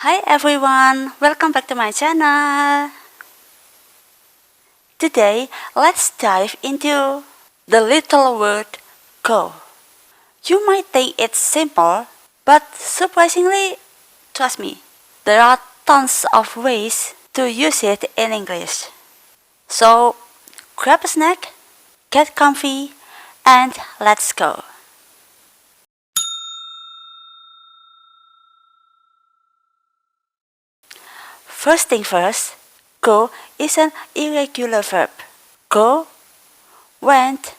Hi everyone, welcome back to my channel. Today, let's dive into the little word go. You might think it's simple, but surprisingly, trust me, there are tons of ways to use it in English. So, grab a snack, get comfy, and let's go. First thing first, go is an irregular verb. Go, went,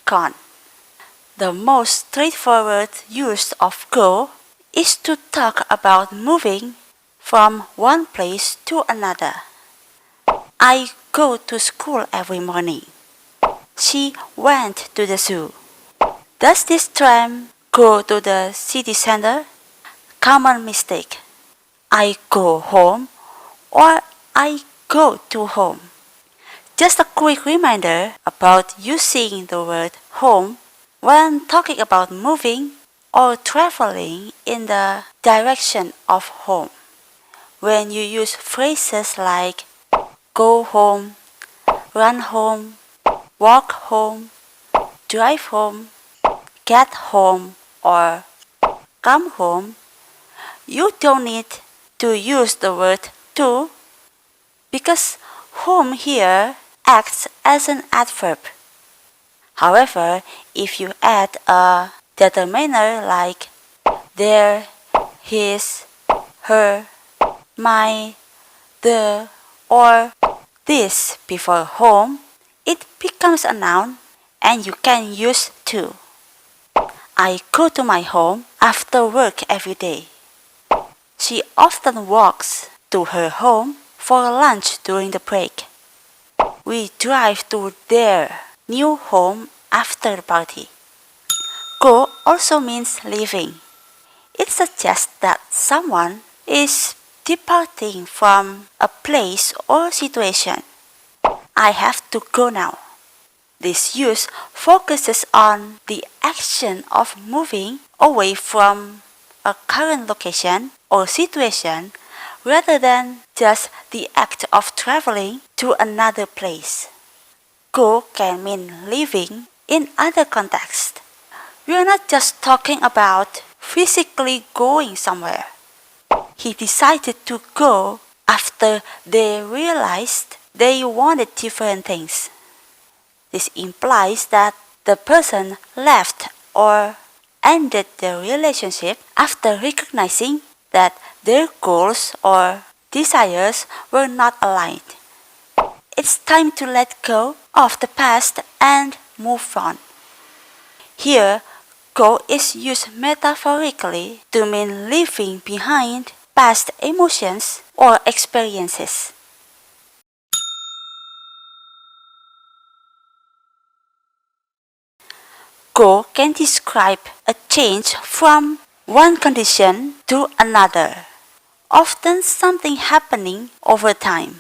gone. The most straightforward use of go is to talk about moving from one place to another. I go to school every morning. She went to the zoo. Does this tram go to the city center? Common mistake. I go home or I go to home. Just a quick reminder about using the word home when talking about moving or traveling in the direction of home. When you use phrases like go home, run home, walk home, drive home, get home, or come home, you don't need to use the word to because home here acts as an adverb. However, if you add a determiner like their, his, her, my, the, or this before home, it becomes a noun and you can use to. I go to my home after work every day. She often walks to her home for lunch during the break. We drive to their new home after the party. Go also means leaving. It suggests that someone is departing from a place or situation. I have to go now. This use focuses on the action of moving away from a current location or situation rather than just the act of traveling to another place. Go can mean leaving in other contexts. We are not just talking about physically going somewhere. He decided to go after they realized they wanted different things. This implies that the person left or ended the relationship after recognizing that their goals or desires were not aligned. It's time to let go of the past and move on. Here, go is used metaphorically to mean leaving behind past emotions or experiences. Go can describe a change from one condition to another, often something happening over time.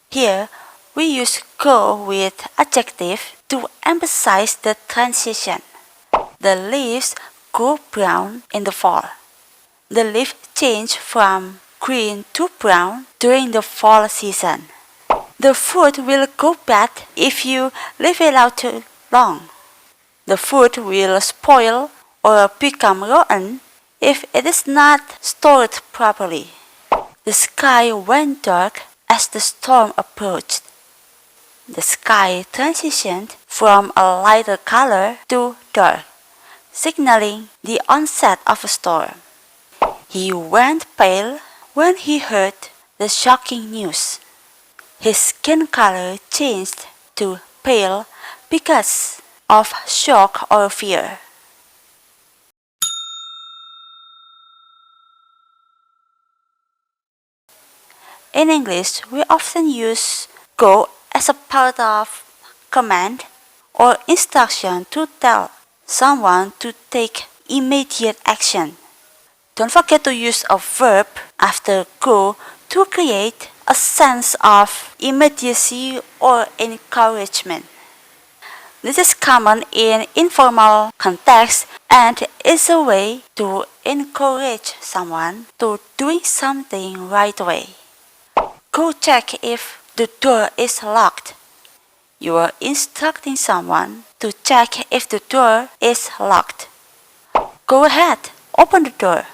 Here, we use go with adjective to emphasize the transition. The leaves go brown in the fall. The leaf change from green to brown during the fall season. The fruit will go bad if you leave it out too long. The fruit will spoil or become rotten if it is not stored properly. The sky went dark as the storm approached. The sky transitioned from a lighter color to dark, signaling the onset of a storm. He went pale when he heard the shocking news. His skin color changed to pale because of shock or fear. In English, we often use go as a part of command or instruction to tell someone to take immediate action. Don't forget to use a verb after go to create a sense of immediacy or encouragement. This is common in informal context and is a way to encourage someone to doing something right away. Go check if the door is locked. You are instructing someone to check if the door is locked. Go ahead, open the door.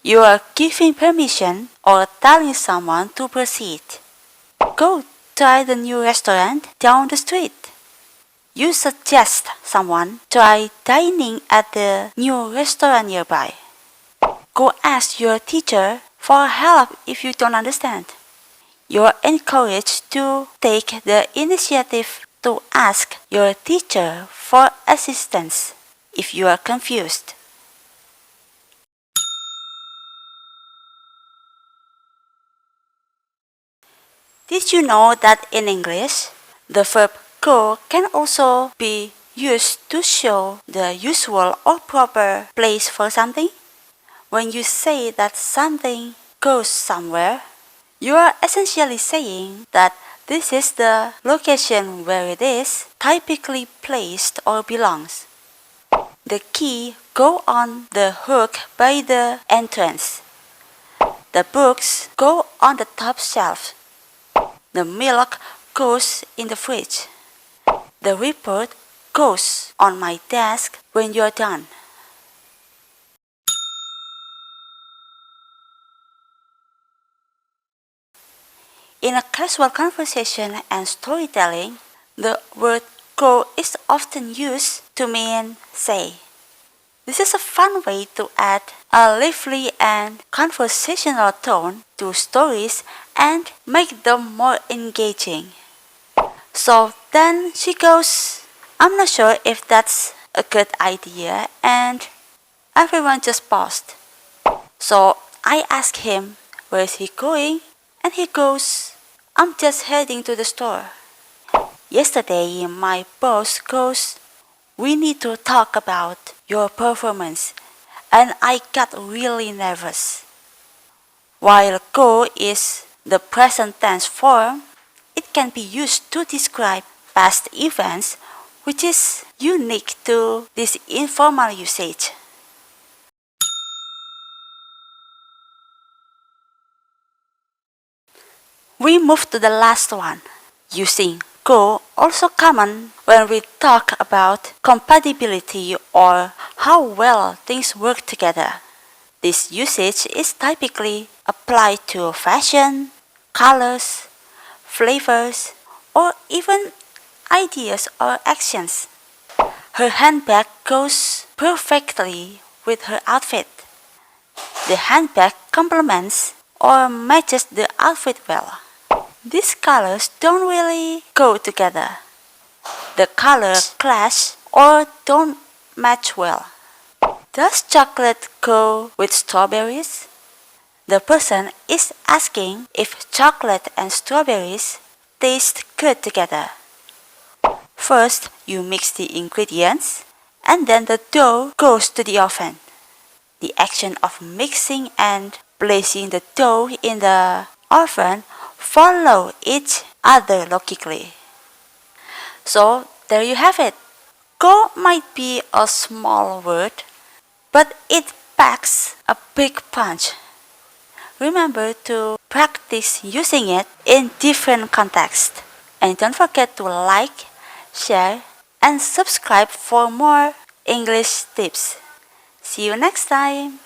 You are giving permission or telling someone to proceed. Go try the new restaurant down the street. You suggest someone try dining at the new restaurant nearby. Go ask your teacher for help if you don't understand. You are encouraged to take the initiative to ask your teacher for assistance if you are confused. Did you know that in English, the verb go can also be used to show the usual or proper place for something? When you say that something goes somewhere, you are essentially saying that this is the location where it is typically placed or belongs. The key go on the hook by the entrance. The books go on the top shelf. The milk goes in the fridge. The report goes on my desk when you're done. In a casual conversation and storytelling, the word go is often used to mean say. This is a fun way to add a lively and conversational tone to stories and make them more engaging. So then she goes, I'm not sure if that's a good idea, and everyone just paused. So I asked him, where is he going? And he goes, I'm just heading to the store. Yesterday my boss goes, we need to talk about your performance, and I got really nervous. While go is the present tense form, it can be used to describe past events, which is unique to this informal usage. We move to the last one. Using go also common when we talk about compatibility or how well things work together. This usage is typically applied to fashion, colors, flavors, or even ideas or actions. Her handbag goes perfectly with her outfit. The handbag complements or matches the outfit well. These colors don't really go together. The colors clash or don't match well. Does chocolate go with strawberries? The person is asking if chocolate and strawberries taste good together. First, you mix the ingredients, and then the dough goes to the oven. The action of mixing and placing the dough in the oven follow each other logically. So, there you have it. Go might be a small word, but it packs a big punch. Remember to practice using it in different contexts. And don't forget to like, share, and subscribe for more English tips. See you next time!